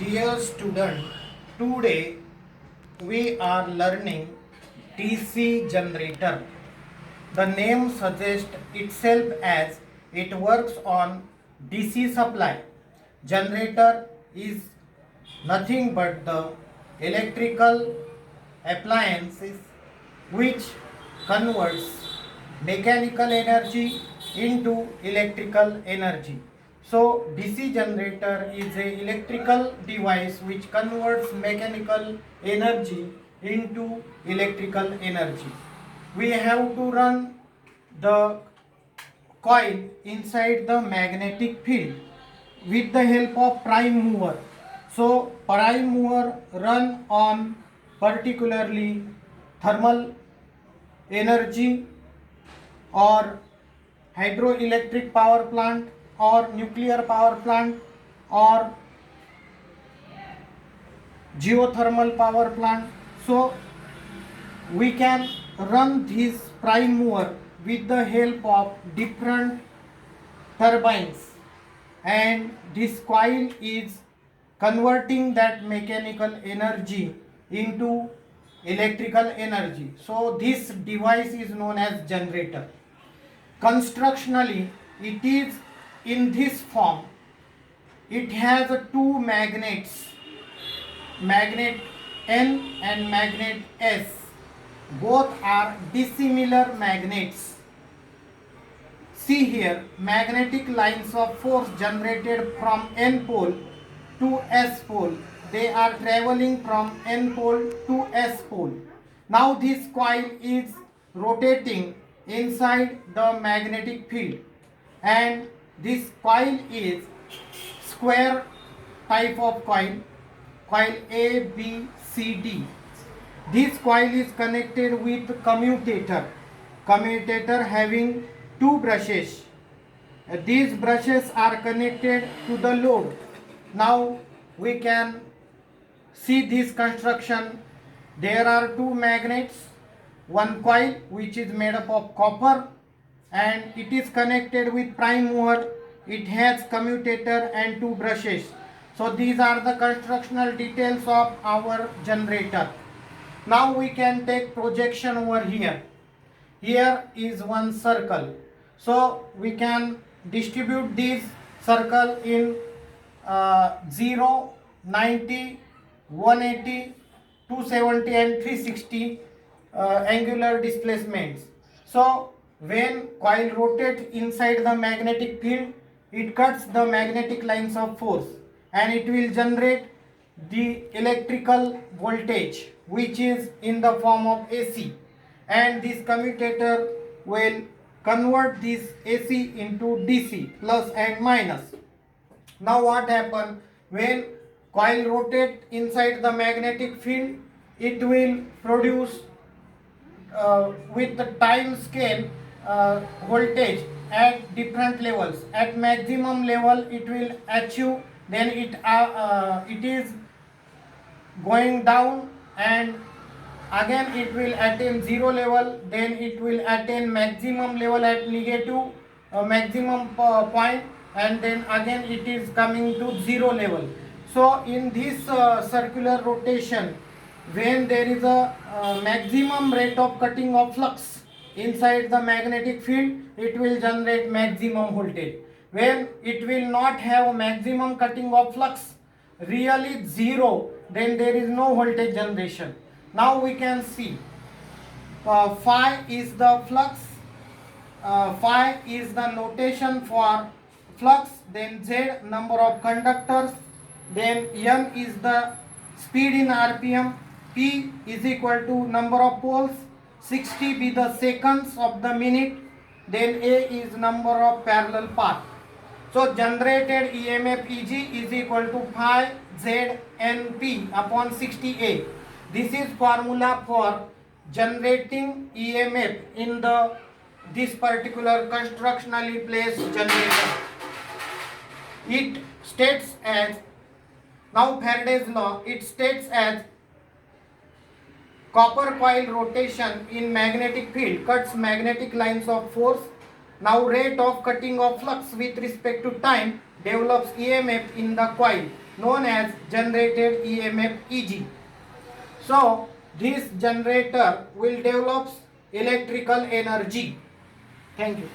Dear student, today we are learning DC generator. The name suggests itself as it works on DC supply. Generator is nothing but the electrical appliances which converts mechanical energy into electrical energy. So DC generator is a electrical device which converts mechanical energy into electrical energy. We have to run the coil inside the magnetic field with the help of prime mover. So prime mover run on particularly thermal energy or hydroelectric power plant or nuclear power plant or geothermal power plant. So we can run this prime mover with the help of different turbines, and this coil is converting that mechanical energy into electrical energy. So this device is known as generator. Constructionally it is in this form. It has two magnets, magnet N and magnet S. Both are dissimilar magnets. See here, magnetic lines of force generated from N pole to S pole. They are traveling from N pole to S pole. Now this coil is rotating inside the magnetic field, and this coil is square type of coil, coil A, B, C, D. This coil is connected with commutator having two brushes. These brushes are connected to the load. Now we can see this construction. There are two magnets, one coil which is made up of copper, and it is connected with prime mover. It has commutator and two brushes. So these are the constructional details of our generator. Now we can take projection over here. Here is one circle. So we can distribute this circle in 0, 90, 180, 270 and 360 angular displacements. So when coil rotates inside the magnetic field, it cuts the magnetic lines of force and it will generate the electrical voltage which is in the form of AC, and this commutator will convert this AC into DC, plus and minus. Now what happens when coil rotates inside the magnetic field? It will produce with the time scale voltage at different levels. At maximum level it will achieve, then it is going down, and again it will attain zero level, then it will attain maximum level at negative maximum point, and then again it is coming to zero level. So in this circular rotation, when there is a maximum rate of cutting of flux inside the magnetic field, it will generate maximum voltage. When it will not have maximum cutting of flux, really zero, then there is no voltage generation. Now we can see phi is the flux, phi is the notation for flux, then Z number of conductors, then N is the speed in RPM, P is equal to number of poles, 60 be the seconds of the minute, then A is number of parallel path. So generated EMF Eg is equal to phi Z Np upon 60A. This is formula for generating EMF in this particular constructionally placed generator. It states as, now Faraday's law, it states as copper coil rotation in magnetic field cuts magnetic lines of force. Now rate of cutting of flux with respect to time develops EMF in the coil. known as generated EMF EG. So this generator will develop electrical energy. Thank you.